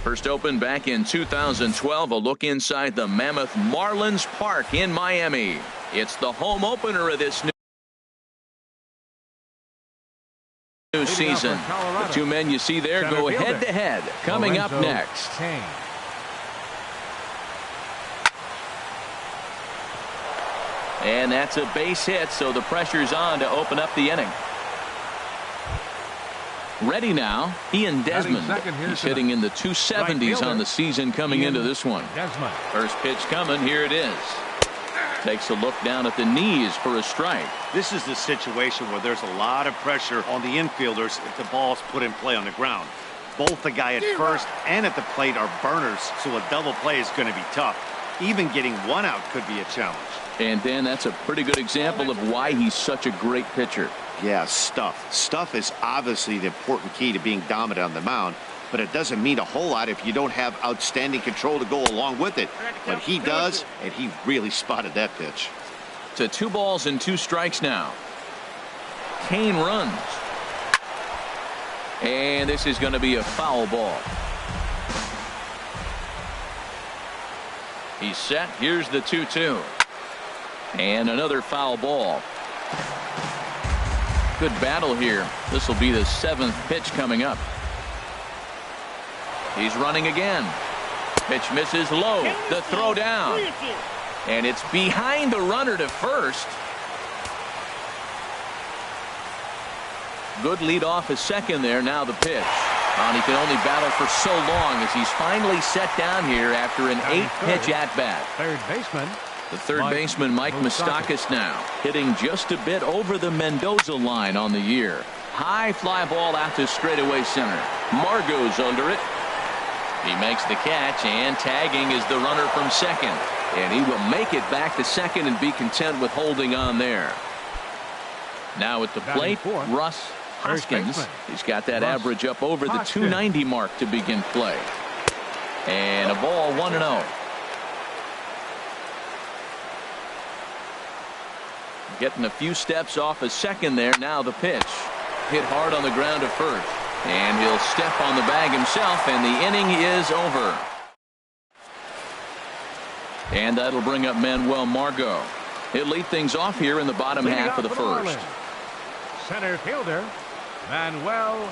First opened back in 2012, a look inside the Mammoth Marlins Park in Miami. It's the home opener of this new season. The two men you see there go head-to-head. Coming up next. And that's a base hit, so the pressure's on to open up the inning. Ready now, Ian Desmond. He's hitting in the 270s on the season coming into this one. First pitch coming, here it is. Takes a look down at the knees for a strike. This is the situation where there's a lot of pressure on the infielders if the ball's put in play on the ground. Both the guy at first and at the plate are burners, so a double play is going to be tough. Even getting one out could be a challenge. And Dan, that's a pretty good example of why he's such a great pitcher. Yeah, stuff. Stuff is obviously the important key to being dominant on the mound, but it doesn't mean a whole lot if you don't have outstanding control to go along with it. But he does, and he really spotted that pitch. To 2 balls and 2 strikes now. Kane runs. And this is going to be a foul ball. He's set. Here's the 2-2. And another foul ball. Good battle here. This will be the 7th pitch coming up. He's running again. Pitch misses low. The throw down. And it's behind the runner to first. Good lead off his second there. Now the pitch. And he can only battle for so long as he's finally set down here after an 8-pitch at-bat. Third baseman. The third baseman, Mike Moustakas, now hitting just a bit over the Mendoza line on the year. High fly ball out to straightaway center. Margot's under it. He makes the catch, and tagging is the runner from second. And he will make it back to second and be content with holding on there. Now at the plate, Russ Hoskins. He's got that average up over the 290 mark to begin play. And a ball 1-0. Getting a few steps off a second there. Now the pitch. Hit hard on the ground to first. And he'll step on the bag himself, and the inning is over. And that'll bring up Manuel Margot. He'll lead things off here in the bottom half of the first. Center fielder, Manuel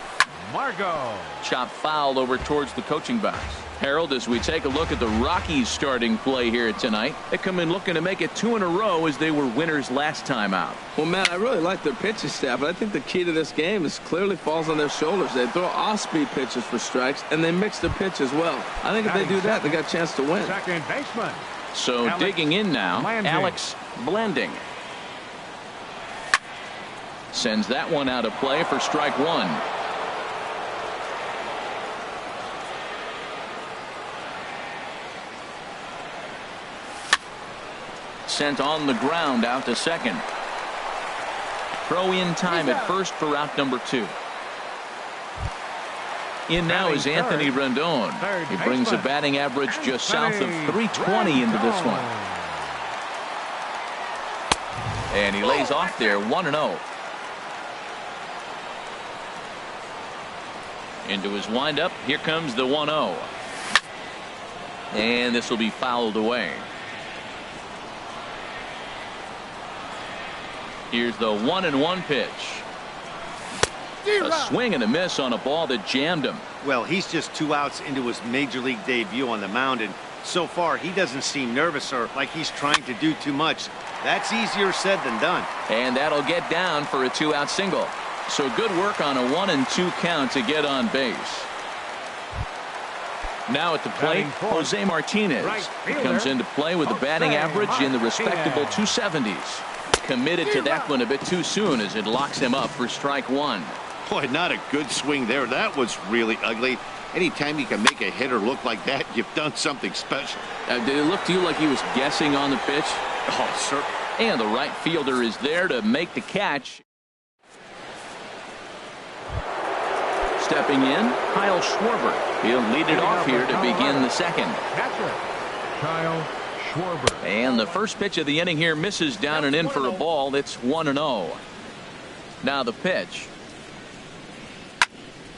Margot. Chop foul over towards the coaching box. Harold, as we take a look at the Rockies starting play here tonight, they come in looking to make it 2 in a row as they were winners last time out. Well, Matt, I really like their pitching staff, but I think the key to this game is clearly falls on their shoulders. They throw off-speed pitches for strikes, and they mix the pitch as well. I think if they do that, they got a chance to win. Second baseman. So Alex digging in now, Blanding. Alex Blanding. Sends that one out of play for strike 1. Sent on the ground out to second. Throw in time at first for out number 2. In now is Anthony Rendon. He brings a batting average just south of 320 into this one. And he lays off there 1-0. Into his windup. Here comes the 1-0. And this will be fouled away. Here's the 1-1 pitch. A swing and a miss on a ball that jammed him. Well, he's just 2 outs into his major league debut on the mound, and so far he doesn't seem nervous or like he's trying to do too much. That's easier said than done. And that'll get down for a 2-out single. So good work on a 1-2 count to get on base. Now at the plate, Jose Martinez. He comes into play with a batting average in the respectable 270s. Committed to that one a bit too soon as it locks him up for strike 1. Boy, not a good swing there. That was really ugly. Anytime you can make a hitter look like that, you've done something special. Did it look to you like he was guessing on the pitch? Oh, sir. And the right fielder is there to make the catch. Stepping in, Kyle Schwarber. He'll lead it off here to begin the second. Catcher, Kyle Schwarber. And the first pitch of the inning here misses down and in for a ball. It's 1-0. Now the pitch.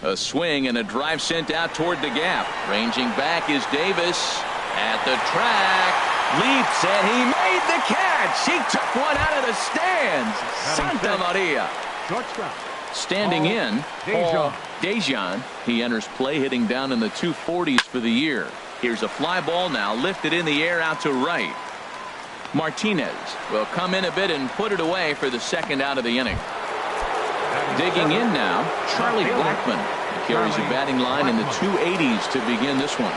A swing and a drive sent out toward the gap. Ranging back is Davis at the track. Leaps, and he made the catch. He took one out of the stands. Santa Maria. Shortstop. Standing in, Paul Dejan. He enters play, hitting down in the 240s for the year. Here's a fly ball now, lifted in the air out to right. Martinez will come in a bit and put it away for the second out of the inning. Digging in now, Charlie Blackmon. He carries a batting line in the 280s to begin this one.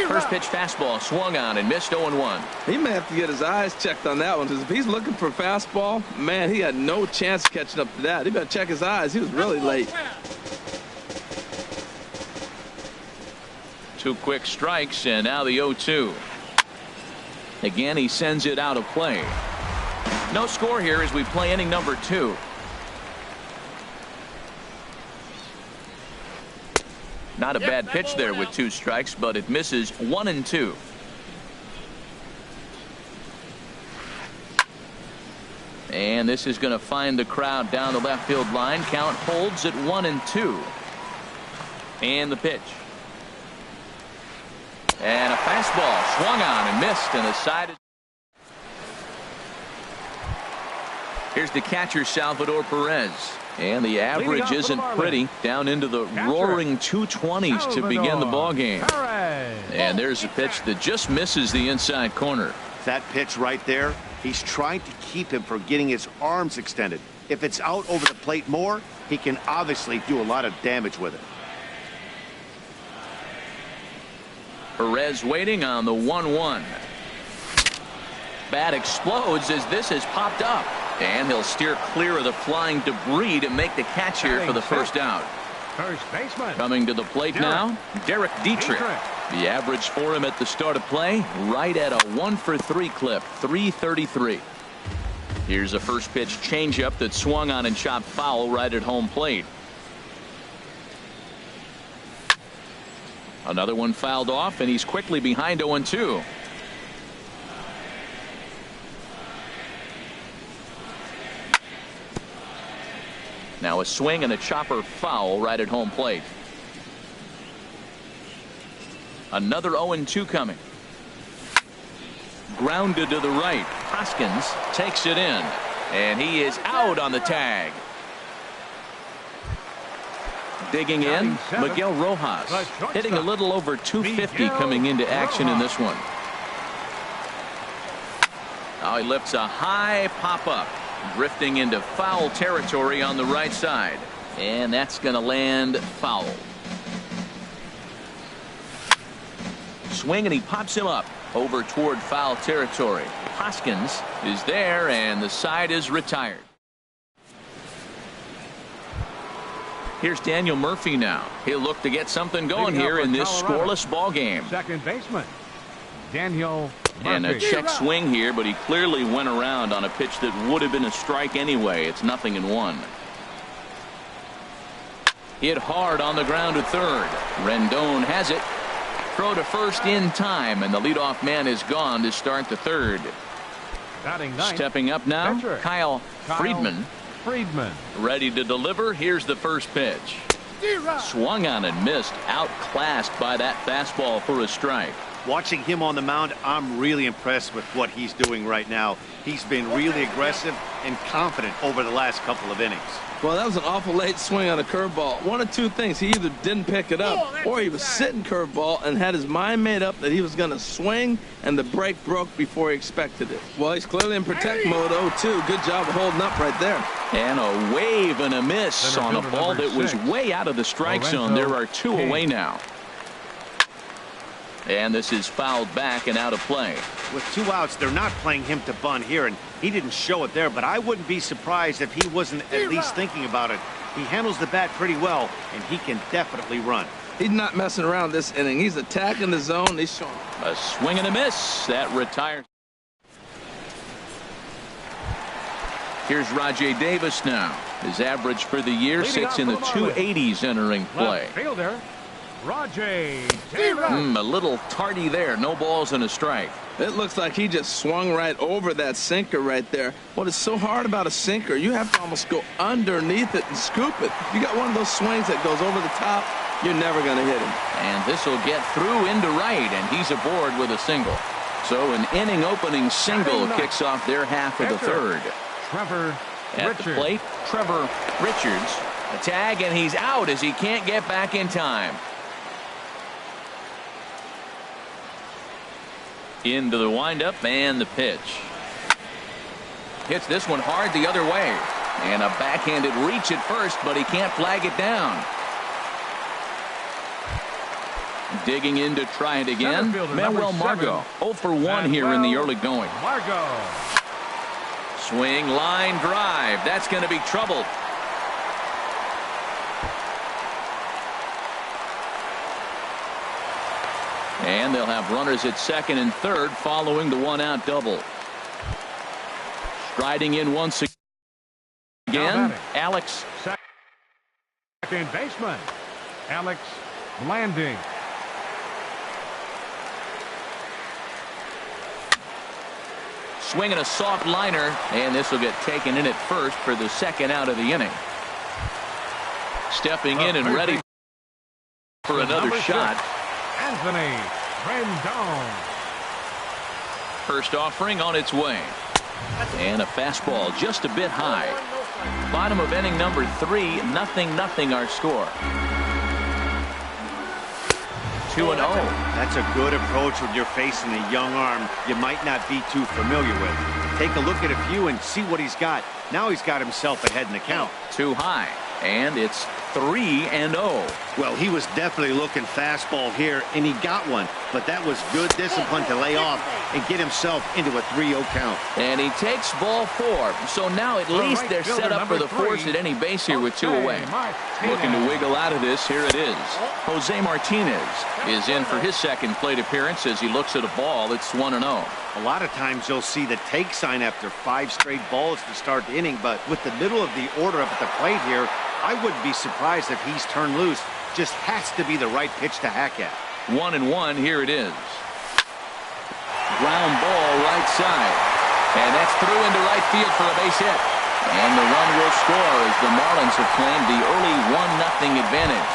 First pitch fastball swung on and missed 0-1. He may have to get his eyes checked on that one, because if he's looking for fastball, man, he had no chance catching up to that. He better check his eyes. He was really late. 2 quick strikes, and now the 0-2. Again, he sends it out of play. No score here as we play inning number 2. Not a bad pitch there with 2 strikes, but it misses 1-2. And this is going to find the crowd down the left field line. Count holds at 1-2. And the pitch. And a fastball swung on and missed, and the side. Here's the catcher, Salvador Perez. And the average isn't pretty, down into the roaring 220s to begin the ball game. And there's a pitch that just misses the inside corner. That pitch right there, he's trying to keep him from getting his arms extended. If it's out over the plate more, he can obviously do a lot of damage with it. Perez waiting on the 1-1. Bat explodes as this has popped up. And he'll steer clear of the flying debris to make the catch here for the first out. First baseman. Coming to the plate now, Derek Dietrich. The average for him at the start of play, right at a 1-for-3 clip, 333. Here's a first pitch changeup that swung on and chopped foul right at home plate. Another one fouled off, and he's quickly behind 0-2. Now a swing and a chopper foul right at home plate. Another 0-2 coming. Grounded to the right. Hoskins takes it in, and he is out on the tag. Digging in, Miguel Rojas, hitting a little over 250 coming into action in this one. Now he lifts a high pop-up, drifting into foul territory on the right side, and that's going to land foul. Swing, and he pops him up over toward foul territory. Hoskins is there, and the side is retired. Here's Daniel Murphy now. He'll look to get something going here in this scoreless ball game. Second baseman, Daniel Murphy. And a check swing here, but he clearly went around on a pitch that would have been a strike anyway. It's 0-1. Hit hard on the ground to third. Rendon has it. Throw to first in time, and the leadoff man is gone to start the third. Stepping up now, Kyle Friedman. Ready to deliver. Here's the first pitch. Swung on and missed. Outclassed by that fastball for a strike. Watching him on the mound, I'm really impressed with what he's doing right now. He's been really aggressive and confident over the last couple of innings. Well, that was an awful late swing on a curveball. One of two things. He either didn't pick it up, or he was sitting curveball and had his mind made up that he was going to swing, and the break broke before he expected it. Well, he's clearly in protect mode 0-2. Good job of holding up right there. And a wave and a miss on a ball that was way out of the strike zone. There are 2 away now. And this is fouled back and out of play. With 2 outs, they're not playing him to bunt here, and he didn't show it there, but I wouldn't be surprised if he wasn't at least thinking about it. He handles the bat pretty well, and he can definitely run. He's not messing around this inning. He's attacking the zone. He's showing. A swing and a miss. That retires. Here's Rajay Davis now. His average for the year sits in the 280s entering play. Roger Taylor. A little tardy there. No balls and a strike. It looks like he just swung right over that sinker right there. What is so hard about a sinker, you have to almost go underneath it and scoop it. You got one of those swings that goes over the top, you're never going to hit him. And this will get through into right, and he's aboard with a single. So an inning-opening single kicks off their half of the third. Trevor At the plate, Trevor Richards. A tag, and he's out as he can't get back in time. Into the windup and the pitch. Hits this one hard the other way. And a backhanded reach at first, but he can't flag it down. Digging in to try it again. Manuel Margot 0 for 1 here in the early going. Margot. Swing, line drive. That's going to be trouble. And they'll have runners at second and third following the one-out double. Striding in once again, Alex. Second baseman, Alex Landing. Swinging a soft liner, and this will get taken in at first for the second out of the inning. Stepping in and ready for another shot. Anthony Rendon. First offering on its way. And a fastball just a bit high. Bottom of inning number 3, 0-0 our score. 2-0. That's a good approach when you're facing a young arm you might not be too familiar with. Take a look at a few and see what he's got. Now he's got himself ahead in the count. Too high. And it's 3-0. Well, he was definitely looking fastball here, and he got one. But that was good discipline to lay off and get himself into a 3-0 count. And he takes ball 4. So now at least they're set up for the force at any base here with 2 away. Looking to wiggle out of this. Here it is. Jose Martinez is in for his second plate appearance as he looks at a ball. It's 1-0. A lot of times you'll see the take sign after 5 straight balls to start the inning, but with the middle of the order up at the plate here, I wouldn't be surprised if he's turned loose. Just has to be the right pitch to hack at. 1-1. Here it is. Ground ball right side. And that's through into right field for a base hit. And the run will score as the Marlins have claimed the early 1-0 advantage.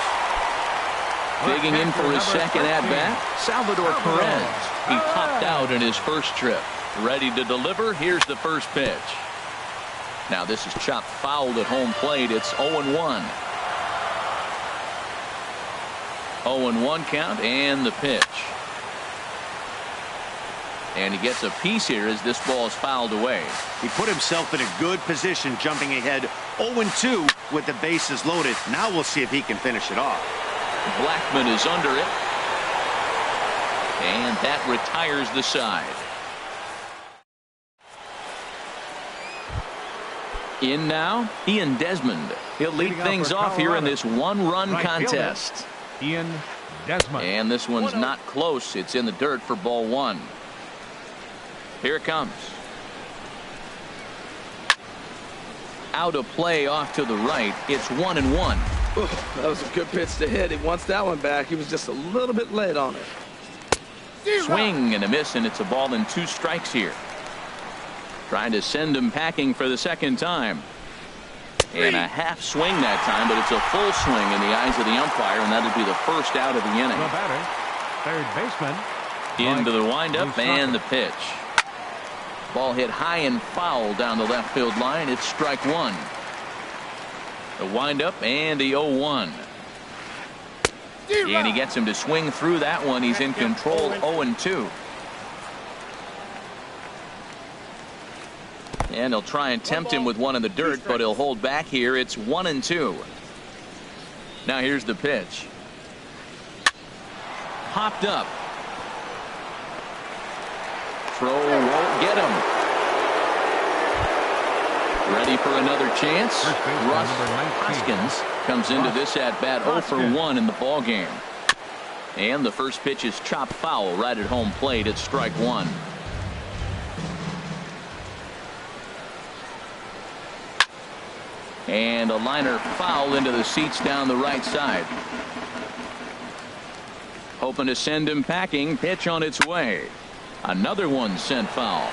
Digging in for his second at-bat, Salvador Perez. He popped out in his first trip. Ready to deliver. Here's the first pitch. Now this is chopped foul at home plate. It's 0-1. 0-1 count and the pitch. And he gets a piece here as this ball is fouled away. He put himself in a good position jumping ahead 0-2 with the bases loaded. Now we'll see if he can finish it off. Blackman is under it. And that retires the side. In now, Ian Desmond. He'll lead things off here in this one-run contest. Ian Desmond. And this one's not close. It's in the dirt for ball 1. Here it comes. Out of play off to the right. It's 1-1. That was a good pitch to hit. He wants that one back. He was just a little bit late on it. Swing and a miss, and it's a ball and 2 strikes here. Trying to send him packing for the second time. And a half swing that time, but it's a full swing in the eyes of the umpire, and that'll be the first out of the inning. The batter, third baseman. Into the windup and the pitch. Ball hit high and foul down the left field line. It's strike 1. The windup and the 0-1. And he gets him to swing through that one. He's in control 0-2. And he'll try and tempt him with one in the dirt, but he'll hold back here. It's 1-2. Now here's the pitch. Popped up. Throw won't get him. Ready for another chance. Russ Hoskins comes into this at bat 0 for 1 in the ball game. And the first pitch is chopped foul right at home plate. It's strike 1. And a liner foul into the seats down the right side. Hoping to send him packing. Pitch on its way. Another one sent foul.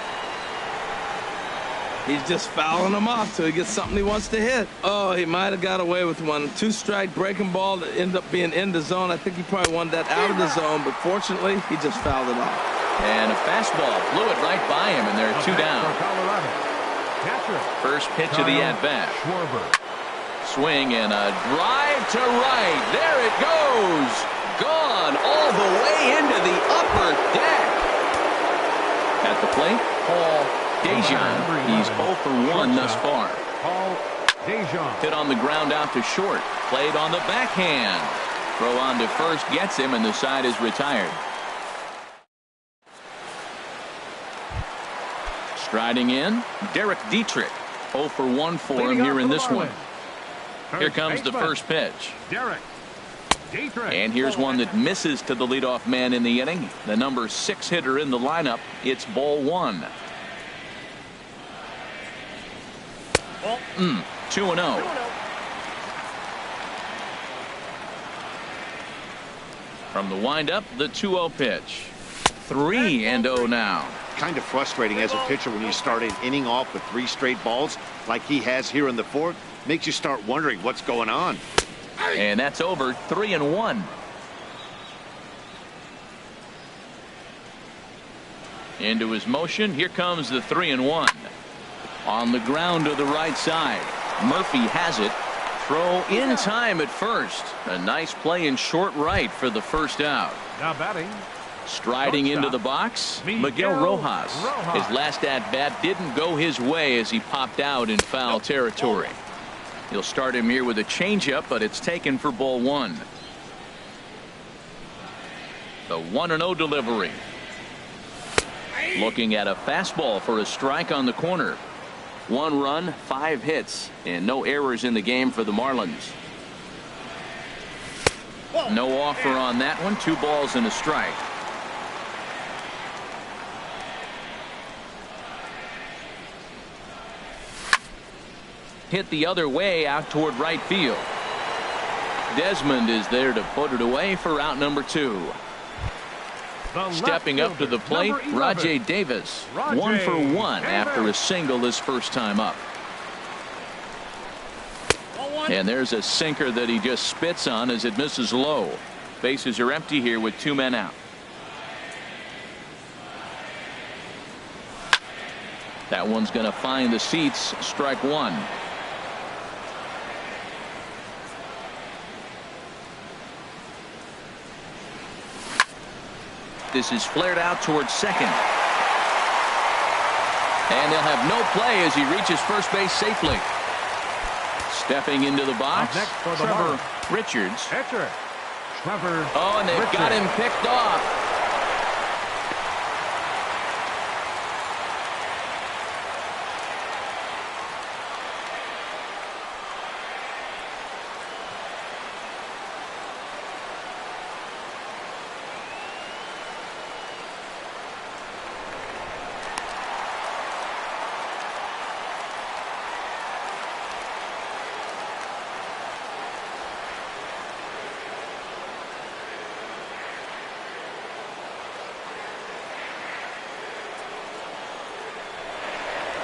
He's just fouling him off till he gets something he wants to hit. Oh, he might have got away with one. 2-strike breaking ball that ended up being in the zone. I think he probably wanted that out of the zone, but fortunately, he just fouled it off. And a fastball blew it right by him, and there are 2 down. First pitch of the at-bat. Swing and a drive to right. There it goes. Gone all the way into the upper deck. At the plate, Paul Dejan. He's 0 for 1 thus far. Hit on the ground out to short. Played on the backhand. Throw on to first gets him, and the side is retired. Striding in, Derek Dietrich. 0 for 1 for him here in this one. Here comes the first pitch. And here's one that misses to the leadoff man in the inning. The number 6 hitter in the lineup. It's ball 1. 2-0. From the windup, the 2-0 pitch. 3-0 now. Kind of frustrating as a pitcher when you start an inning off with 3 straight balls like he has here in the 4th. Makes you start wondering what's going on. And that's over. 3-1. Into his motion. Here comes the 3-1. On the ground to the right side. Murphy has it. Throw in time at first. A nice play in short right for the first out. Now batting. Striding into the box, Miguel Rojas. His last at-bat didn't go his way as he popped out in foul territory. He'll start him here with a changeup, but it's taken for ball 1. The 1-0 delivery. Looking at a fastball for a strike on the corner. 1 run, 5 hits, and no errors in the game for the Marlins. No offer on that one. 2 balls and a strike. Hit the other way out toward right field. Desmond is there to put it away for out number 2. Stepping up to the plate, Rajay Davis. 1 for 1 after a single his first time up. And there's a sinker that he just spits on as it misses low. Bases are empty here with 2 men out. That one's going to find the seats. Strike 1. This is flared out towards second. And they'll have no play as he reaches first base safely. Stepping into the box, Trevor Richards. Oh, and they've got him picked off.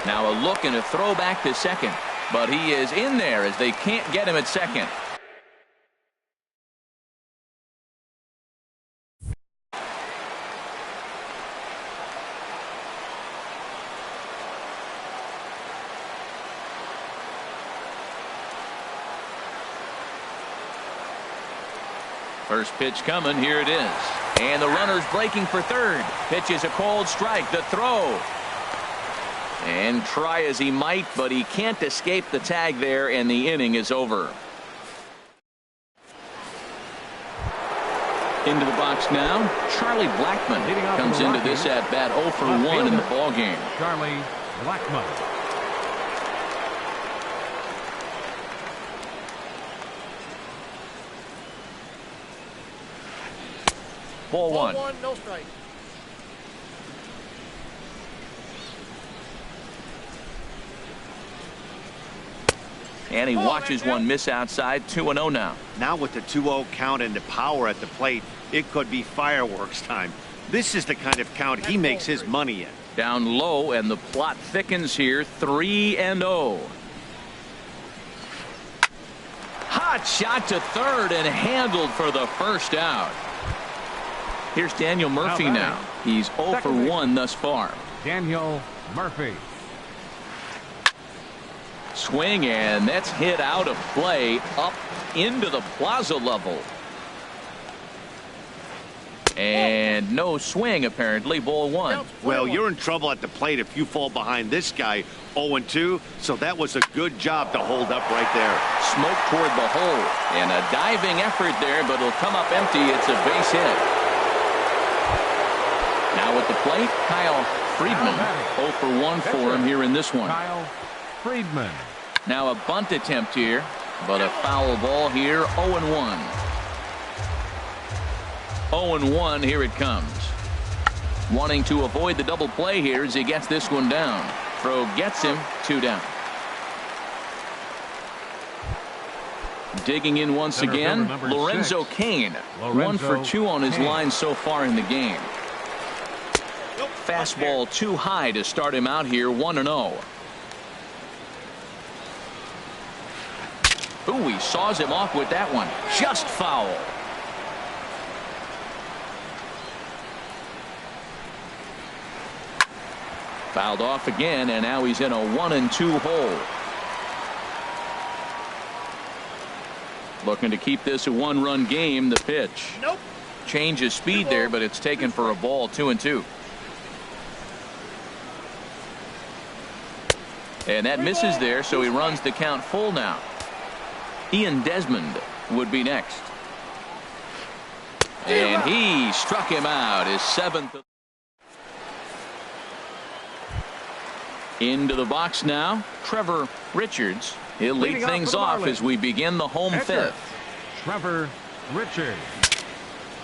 Now a look and a throw back to second, but he is in there as they can't get him at second. First pitch coming. Here it is. And the runner's breaking for third. Pitch is a cold strike. The throw. And try as he might, but he can't escape the tag there, and the inning is over. Into the box now, Charlie Blackmon comes into this at bat 0 for 1 in the ball game. Charlie Blackmon. Ball 1. No strike. And he watches one miss outside. 2-0 now. Now with the 2-0 count and the power at the plate, it could be fireworks time. This is the kind of count he makes his money in. Down low, and the plot thickens here. 3-0. Hot shot to third and handled for the first out. Here's Daniel Murphy now. He's 0 for 1 thus far. Daniel Murphy. Swing, and that's hit out of play up into the plaza level. And no swing, apparently. Ball 1. Well, you're in trouble at the plate if you fall behind this guy 0-2, so that was a good job to hold up right there. Smoke toward the hole, and a diving effort there, but it'll come up empty. It's a base hit. Now at the plate, Kyle Friedman. 0 for 1 for him here in this one. Kyle Friedman. Now a bunt attempt here, but a foul ball here. 0-1. 0-1, here it comes. Wanting to avoid the double play here as he gets this one down. Throw gets him, 2 down. Digging in once again, Lorenzo Cain. 1 for 2 on his line so far in the game. Fastball too high to start him out here. 1-0. Ooh, he saws him off with that one. Just foul. Fouled off again, and now he's in a 1-2 hole. Looking to keep this a 1-run game. The pitch. Nope. Change of speed there, but it's taken for a ball. 2-2. And that misses there, so he runs the count full now. Ian Desmond would be next. And he struck him out. His 7th. Into the box now, Trevor Richards. He'll lead things off as we begin the home 5th. Trevor Richards.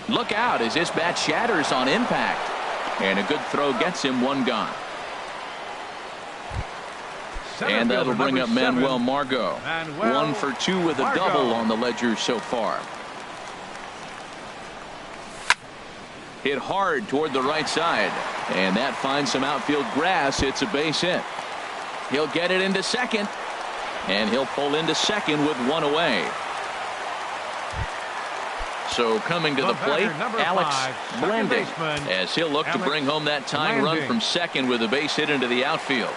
Look out as this bat shatters on impact. And a good throw gets him. 1 gone. And that'll bring up Manuel Margot. 1 for 2 with a double on the ledger so far. Hit hard toward the right side, and that finds some outfield grass. It's a base hit. He'll get it into second, and he'll pull into second with 1 away. So coming to the plate, Alex Blanding, as he'll look to bring home that tying run from second with a base hit into the outfield.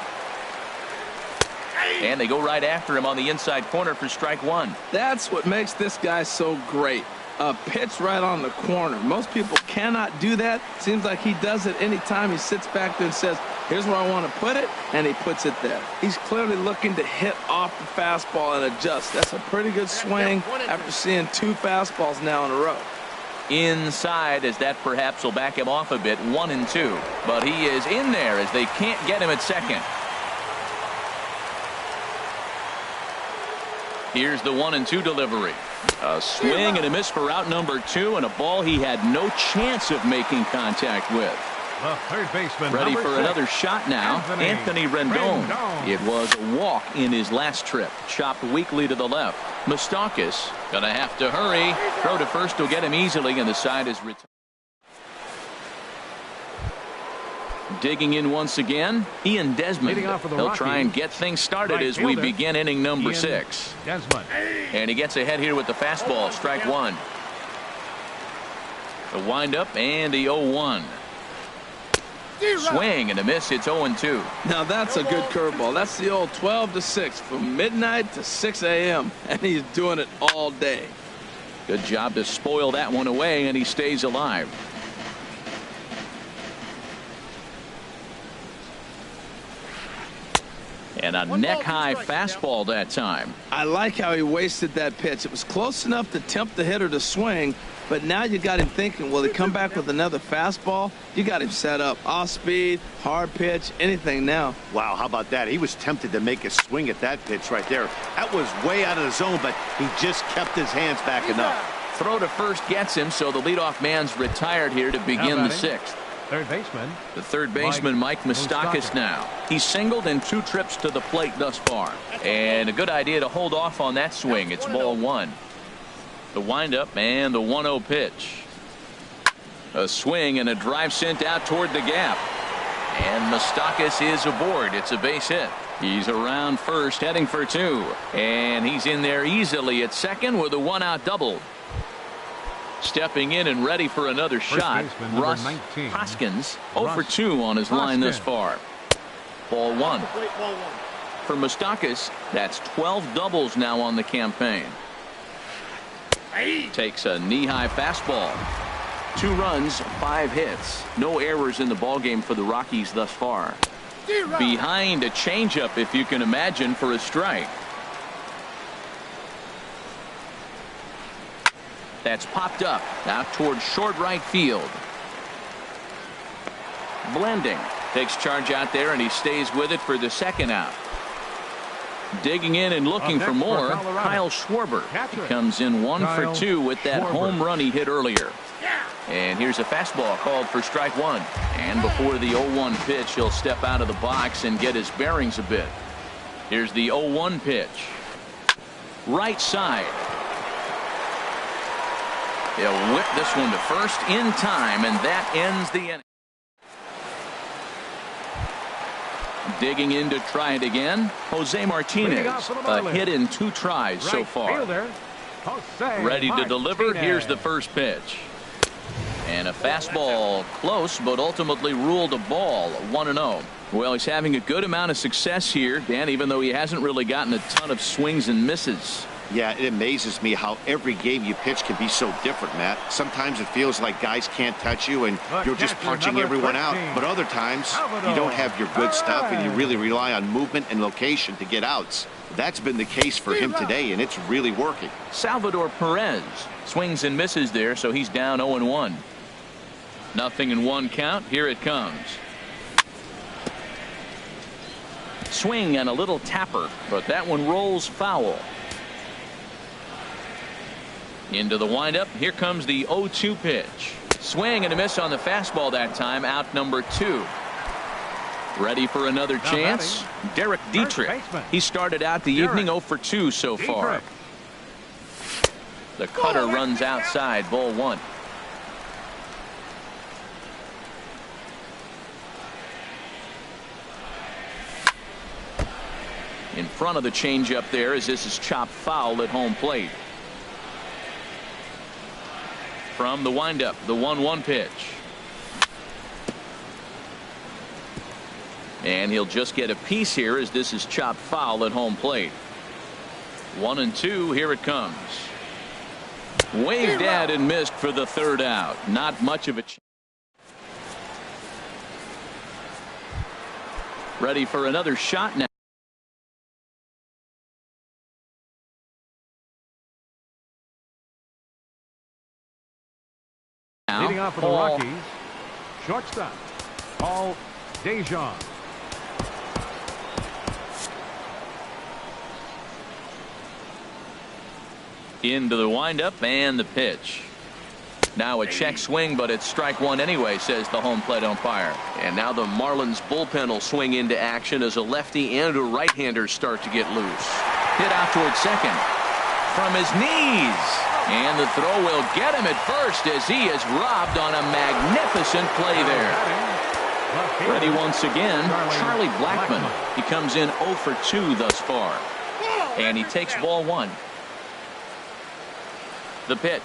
And they go right after him on the inside corner for strike 1. That's what makes this guy so great. A pitch right on the corner. Most people cannot do that. Seems like he does it anytime he sits back there and says, here's where I want to put it, and he puts it there. He's clearly looking to hit off the fastball and adjust. That's a pretty good swing after seeing 2 fastballs now in a row. Inside, as that perhaps will back him off a bit. 1-2. But he is in there as they can't get him at second. Here's the 1-2 delivery. A swing and a miss for out number 2, and a ball he had no chance of making contact with. The third baseman. Ready for another shot now. Anthony Rendon. It was a walk in his last trip. Chopped weakly to the left. Moustakas gonna have to hurry. Throw to first will get him easily, and the side is retired. Digging in once again, Ian Desmond. He'll try and get things started as we begin inning number 6. Desmond. And he gets ahead here with the fastball. Strike 1. The windup and the 0-1. Swing and a miss. It's 0-2. Now that's a good curveball. That's the old 12 to 6 from midnight to 6 a.m. and he's doing it all day. Good job to spoil that one away, and he stays alive. And a neck-high fastball that time. I like how he wasted that pitch. It was close enough to tempt the hitter to swing, but now you got him thinking, will he come back with another fastball? You got him set up. Off speed, hard pitch, anything now. Wow, how about that? He was tempted to make a swing at that pitch right there. That was way out of the zone, but he just kept his hands back enough. Throw to first gets him, so the leadoff man's retired here to begin the 6th. Third baseman. The third baseman, Mike Moustakas now. He's singled in 2 trips to the plate thus far. And a good idea to hold off on that swing. It's ball 1. The windup and the 1-0 pitch. A swing and a drive sent out toward the gap. And Moustakas is aboard. It's a base hit. He's around first, heading for two. And he's in there easily at second with a one-out double. Stepping in and ready for another shot, Russ Hoskins, 0 for 2 on his line thus far. Ball one. For Moustakas, that's 12 doubles now on the campaign. Takes a knee-high fastball. 2 runs, 5 hits. No errors in the ballgame for the Rockies thus far. Behind a changeup, if you can imagine, for a strike. That's popped up out toward short right field. Blending takes charge out there, and he stays with it for the second out. Digging in and looking for more, Kyle Schwarber. He comes in 1 for 2 with that home run he hit earlier. And here's a fastball called for strike one. And before the 0-1 pitch, he'll step out of the box and get his bearings a bit. Here's the 0-1 pitch. Right side. He'll whip this one to first in time, and that ends the inning. Digging in to try it again, Jose Martinez. A hit in 2 tries so far. Ready to deliver. Here's the first pitch. And a fastball close, but ultimately ruled a ball. 1-0. Well, he's having a good amount of success here, Dan, even though he hasn't really gotten a ton of swings and misses. Yeah, it amazes me how every game you pitch can be so different, Matt. Sometimes it feels like guys can't touch you and you're just punching everyone out. But other times you don't have your good stuff and you really rely on movement and location to get outs. That's been the case for him today, and it's really working. Salvador Perez swings and misses there, so he's down 0-1. Nothing in 1 count. Here it comes. Swing and a little tapper, but that one rolls foul. Into the windup. Here comes the 0-2 pitch. Swing and a miss on the fastball that time. Out number 2. Ready for another chance. Derek Dietrich. He started out the evening 0 for 2 so far. The cutter runs outside. Ball 1. In front of the changeup there, as this is chopped foul at home plate. From the windup, the 1-1 pitch. And he'll just get a piece here as this is chopped foul at home plate. 1-2. Here it comes. Waved at and missed for the 3rd out. Not much of a chance. Ready for another shot now. Leading off for the Rockies, shortstop, Paul DeJong. Into the windup and the pitch. Now a check swing, but it's strike one anyway, says the home plate umpire. And now the Marlins bullpen will swing into action as a lefty and a right-hander start to get loose. Hit out toward second. From his knees. And the throw will get him at first as he is robbed on a magnificent play there. Ready once again, Charlie Blackmon. He comes in 0 for 2 thus far. And he takes ball 1. The pitch.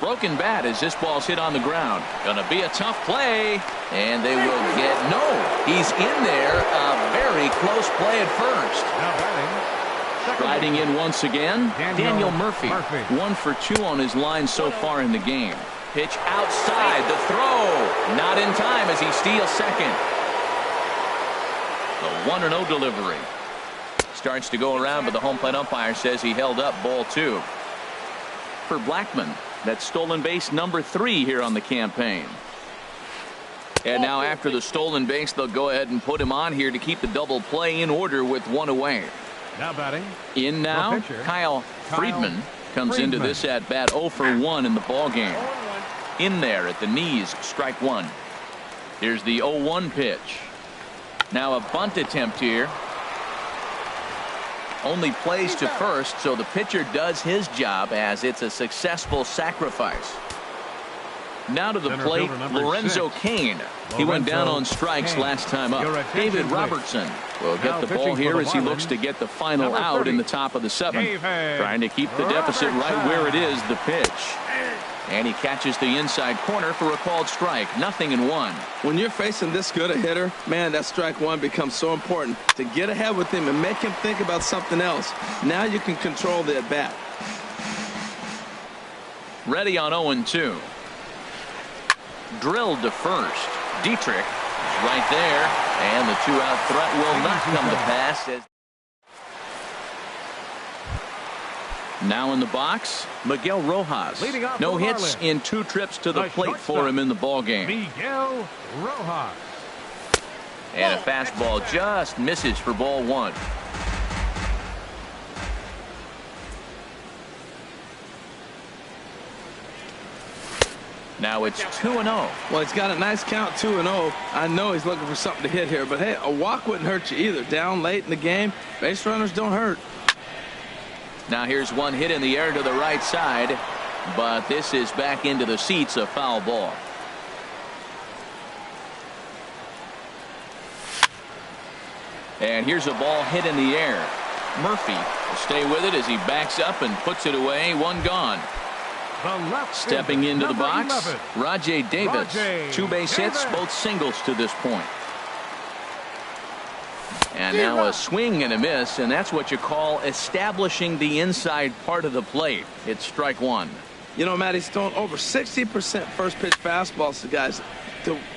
Broken bat as this ball's hit on the ground. Gonna be a tough play. And they will get no. He's in there. A very close play at first. Riding in once again, Daniel Murphy. 1 for 2 on his line so far in the game. Pitch outside. The throw. Not in time as he steals second. The 1-0 delivery. Starts to go around, but the home plate umpire says he held up ball 2. For Blackmon, that's stolen base number 3 here on the campaign. And now after the stolen base, they'll go ahead and put him on here to keep the double play in order with 1 away. Now batting. In now, Kyle Friedman comes into this at bat 0 for 1 in the ball game. In there at the knees, strike 1. Here's the 0-1 pitch. Now a bunt attempt here. only plays to first, so the pitcher does his job as it's a successful sacrifice. Now to the plate, Lorenzo Cain. He went down on strikes last time up. David Robertson will get the ball here as he looks to get the final out in the top of the seventh. Trying to keep the deficit right where it is, the pitch. And he catches the inside corner for a called strike. 0-1. When you're facing this good a hitter, man, that strike one becomes so important to get ahead with him and make him think about something else. Now you can control the at-bat. Ready on 0-2. Drilled to first. Dietrich is right there, and the 2-out threat will not come to pass. Now in the box, Miguel Rojas. No hits in 2 trips to the plate for him in the ballgame. Miguel Rojas. And a fastball just misses for ball 1. Now it's 2-0. Well, he's got a nice count, 2-0. I know he's looking for something to hit here, but hey, a walk wouldn't hurt you either. Down late in the game, base runners don't hurt. Now here's one hit in the air to the right side, but this is back into the seats, a foul ball. And here's a ball hit in the air. Murphy will stay with it as he backs up and puts it away. 1 gone. Stepping into the box, Rajay Davis. 2 base hits, both singles to this point. And now a swing and a miss, and that's what you call establishing the inside part of the plate. It's strike 1. You know, Matt, he's thrown over 60% first pitch fastballs to guys.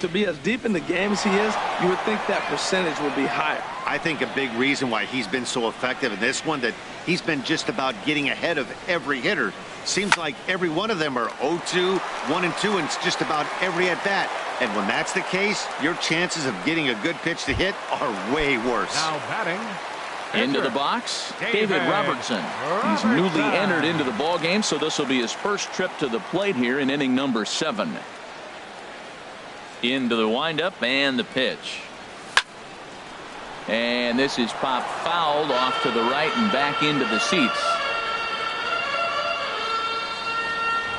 To be as deep in the game as he is, you would think that percentage would be higher. I think a big reason why he's been so effective in this one, that he's been just about getting ahead of every hitter. Seems like every one of them are 0-2, 1-2, and it's just about every at-bat. And when that's the case, your chances of getting a good pitch to hit are way worse. Now batting. Into the box, David Robertson. He's newly entered into the ballgame, so this will be his first trip to the plate here in inning number 7. Into the windup and the pitch. And this is popped fouled off to the right and back into the seats.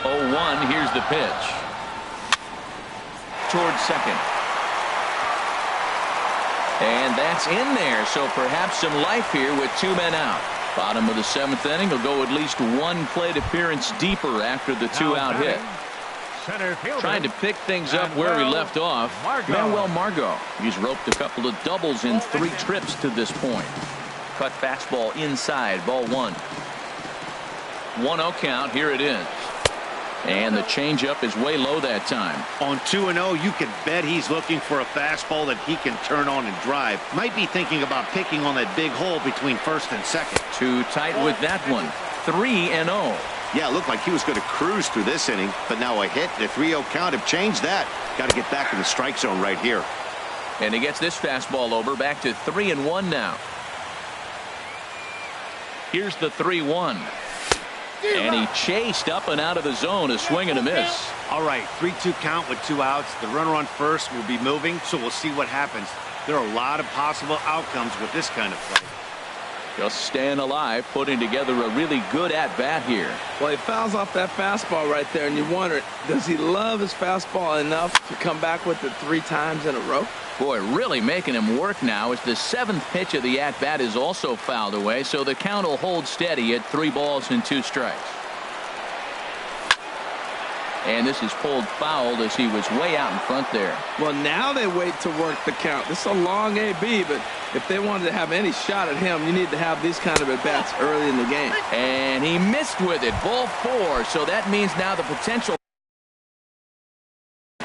0-1, here's the pitch. Towards second. And that's in there, so perhaps some life here with 2 men out. Bottom of the 7th inning will go at least 1 plate appearance deeper after the 2-out hit. Trying to pick things up where he left off. Manuel Margot. He's roped a couple of doubles in 3 trips to this point. Cut fastball inside, ball 1. 1-0 count, here it is. And the changeup is way low that time. On 2-0, you can bet he's looking for a fastball that he can turn on and drive. Might be thinking about picking on that big hole between first and second. Too tight with that one. 3-0. Yeah, it looked like he was going to cruise through this inning, but now a hit and a 3-0 count have changed that. Got to get back in the strike zone right here. And he gets this fastball over, back to 3-1 now. Here's the 3-1. And he chased up and out of the zone, a swing and a miss. All right, 3-2 count with 2 outs. The runner on first will be moving, so we'll see what happens. There are a lot of possible outcomes with this kind of play. Just staying alive, putting together a really good at-bat here. Well, he fouls off that fastball right there, and you wonder, does he love his fastball enough to come back with it 3 times in a row? Boy, really making him work now as the 7th pitch of the at-bat is also fouled away, so the count will hold steady at 3 balls and 2 strikes. And this is pulled fouled as he was way out in front there. Well, now they wait to work the count. This is a long AB, but if they wanted to have any shot at him, you need to have these kind of at-bats early in the game. And he missed with it, ball 4, so that means now the potential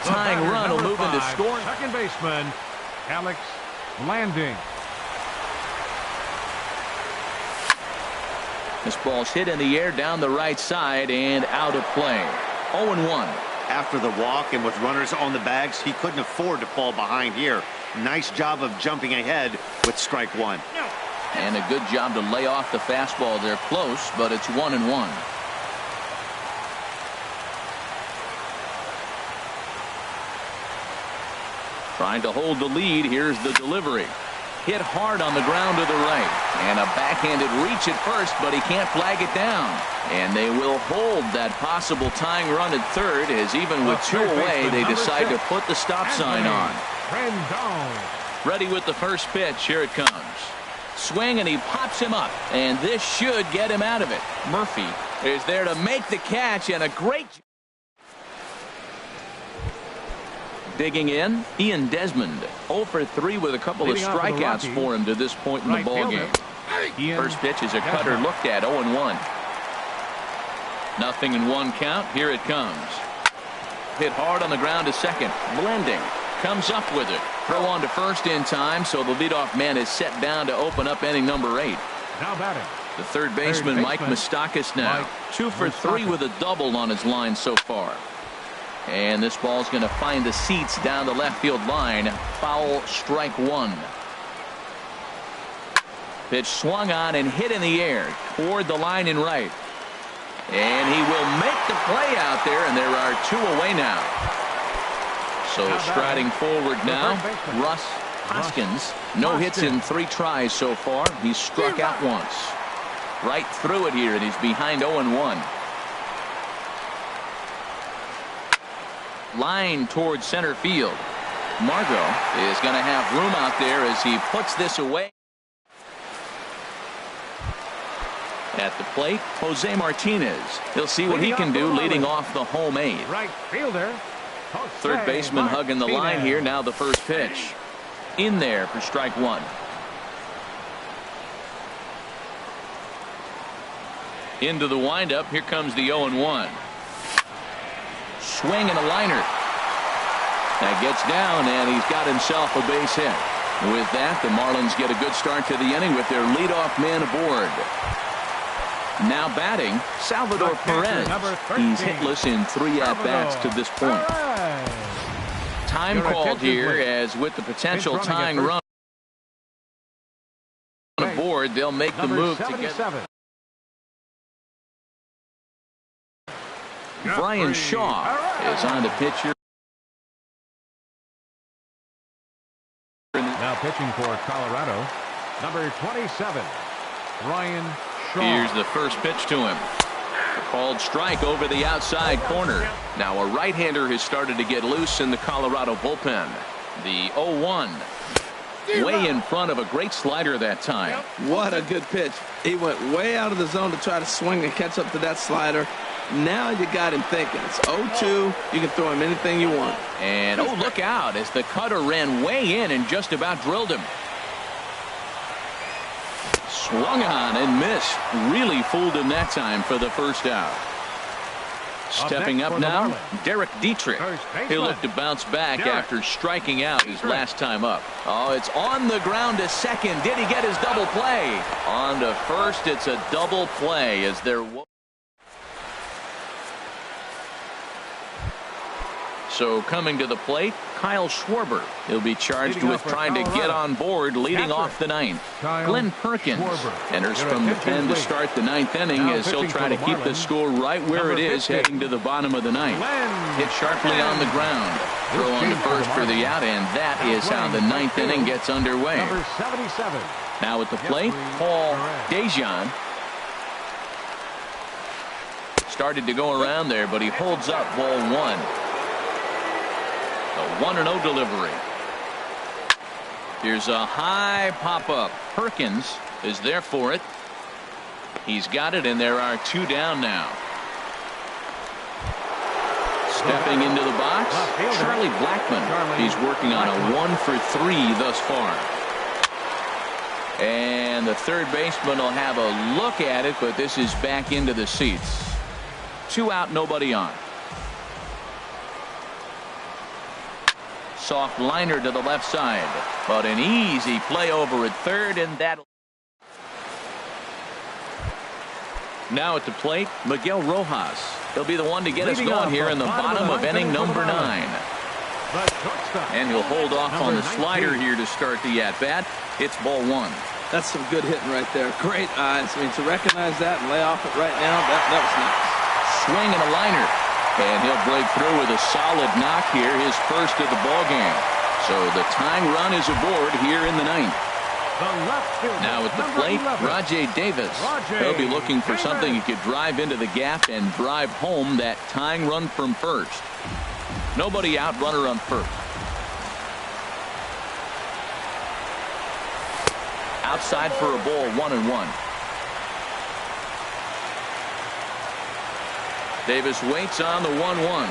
tying run will move into scoring. Second baseman, Alex Landing. This ball's hit in the air down the right side and out of play. 0-1. After the walk and with runners on the bags, he couldn't afford to fall behind here. Nice job of jumping ahead with strike 1. And a good job to lay off the fastball. They're close, but it's 1-1. Trying to hold the lead. Here's the delivery. Hit hard on the ground to the right. And a backhanded reach at first, but he can't flag it down. And they will hold that possible tying run at third, as even with two away, they decide to put the stop sign on. Ready with the first pitch. Here it comes. Swing, and he pops him up. And this should get him out of it. Murphy is there to make the catch, and a great... Digging in, Ian Desmond, 0 for 3 with a couple of strikeouts for him to this point in the ballgame. First pitch is a cutter looked at, 0-1. Nothing in one count. Here it comes. Hit hard on the ground to second. Blending. Comes up with it. Throw on to first in time, so the leadoff man is set down to open up inning number 8. Now batting. The third baseman, Mike Moustakas now. 2 for 3 with a double on his line so far. And this ball's going to find the seats down the left field line. Foul, strike 1. Pitch swung on and hit in the air toward the line in right. And he will make the play out there, and there are 2 away now. So striding forward now, Russ Hoskins. No hits in 3 tries so far. He's struck out once. Right through it here, and he's behind 0-1. Line towards center field. Margot is going to have room out there as he puts this away. At the plate, Jose Martinez. He'll see what he can do leading off the home 8. Right fielder. Third baseman hugging the line here. Now the first pitch. In there for strike 1. Into the windup. Here comes the 0-1. Swing and a liner. That gets down, and he's got himself a base hit. With that, the Marlins get a good start to the inning with their leadoff man aboard. Now batting, Salvador Perez. He's hitless in 3 at-bats to this point. Time called here, as with the potential tying run aboard, they'll make the move to get... Brian Shaw is on the pitcher. Now pitching for Colorado, number 27, Brian Shaw. Here's the first pitch to him. A called strike over the outside corner. Now a right-hander has started to get loose in the Colorado bullpen. The 0-1. Way in front of a great slider that time. What a good pitch. He went way out of the zone to try to swing and catch up to that slider. Now you got him thinking. It's 0-2. You can throw him anything you want. And oh, look out as the cutter ran way in and just about drilled him. Swung on and missed. Really fooled him that time for the first out. Stepping up now, Derek Dietrich. He'll look to bounce back after striking out his last time up. Oh, it's on the ground to second. Did he get his double play? On to first, it's a double play as they're... So coming to the plate, Kyle Schwarber. He'll be charged with trying to get on board leading off the 9th. Glenn Perkins enters from the pen to start the 9th inning as he'll try to keep the score right where it is heading to the bottom of the 9th. Hit sharply on the ground. Throw on to first for the out, and that is how the 9th inning gets underway. Now at the plate, Paul Dejan. Started to go around there, but he holds up ball 1. A 1-0 delivery. Here's a high pop-up. Perkins is there for it. He's got it, and there are 2 down now. Stepping into the box, Charlie Blackmon. He's working on a 1 for 3 thus far. And the third baseman will have a look at it, but this is back into the seats. 2 out, nobody on. Soft liner to the left side, but an easy play over at third, and that. Now at the plate, Miguel Rojas. He'll be the one to get us going here in the bottom of inning number 9. And he'll hold off on the slider here to start the at-bat. It's ball 1. That's some good hitting right there. Great eyes. I mean, to recognize that and lay off it right now, that was nice. Swing and a liner. And he'll break through with a solid knock here, his first of the ball game. So the tying run is aboard here in the 9th. The left fielder, Now at the number plate, 11. Rajay Davis. Rajay He'll be looking for Davis. something he could drive into the gap and drive home that tying run from first. Nobody out, runner on first. Outside for a ball, 1-1. Davis waits on the 1-1.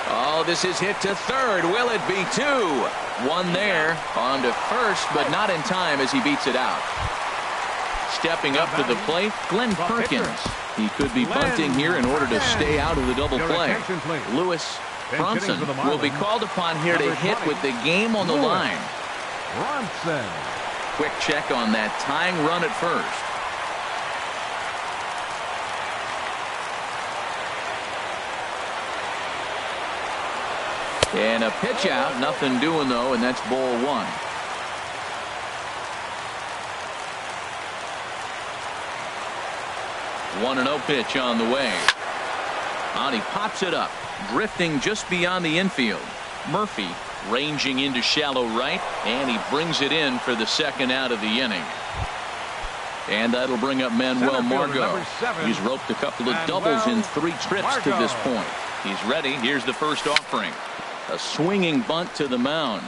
Oh, this is hit to third. Will it be two? One there. On to first, but not in time as he beats it out. Stepping up to the plate, Glenn Perkins. He could be bunting here in order to stay out of the double play. Lewis Bronson will be called upon here to hit with the game on the line. Bronson. Quick check on that tying run at first. And a pitch out, nothing doing though, and that's ball one. One and 0 pitch on the way. And he pops it up, drifting just beyond the infield. Murphy ranging into shallow right, and he brings it in for the second out of the inning. And that'll bring up Manuel Margot. He's roped a couple of doubles in 3 trips to this point. He's ready. Here's the first offering. A swinging bunt to the mound.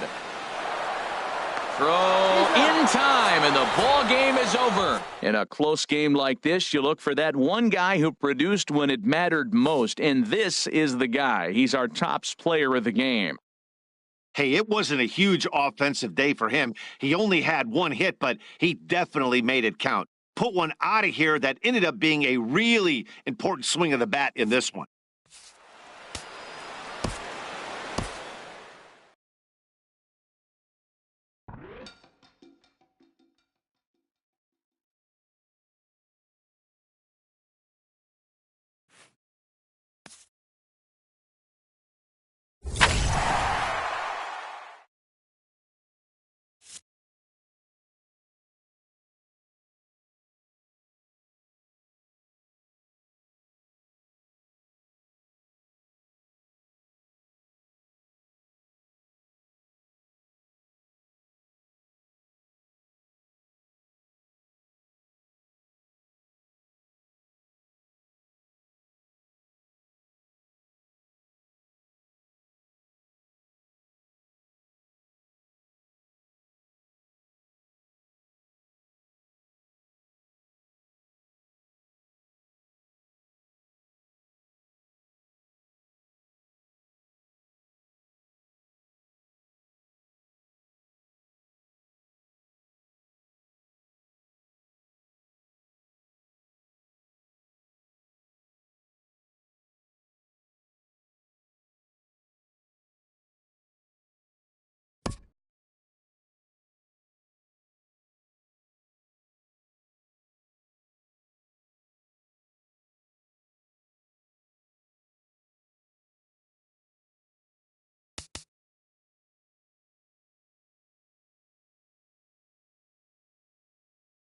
Throw in time, and the ball game is over. In a close game like this, you look for that one guy who produced when it mattered most, and this is the guy. He's our tops player of the game. Hey, it wasn't a huge offensive day for him. He only had 1 hit, but he definitely made it count. Put one out of here that ended up being a really important swing of the bat in this one.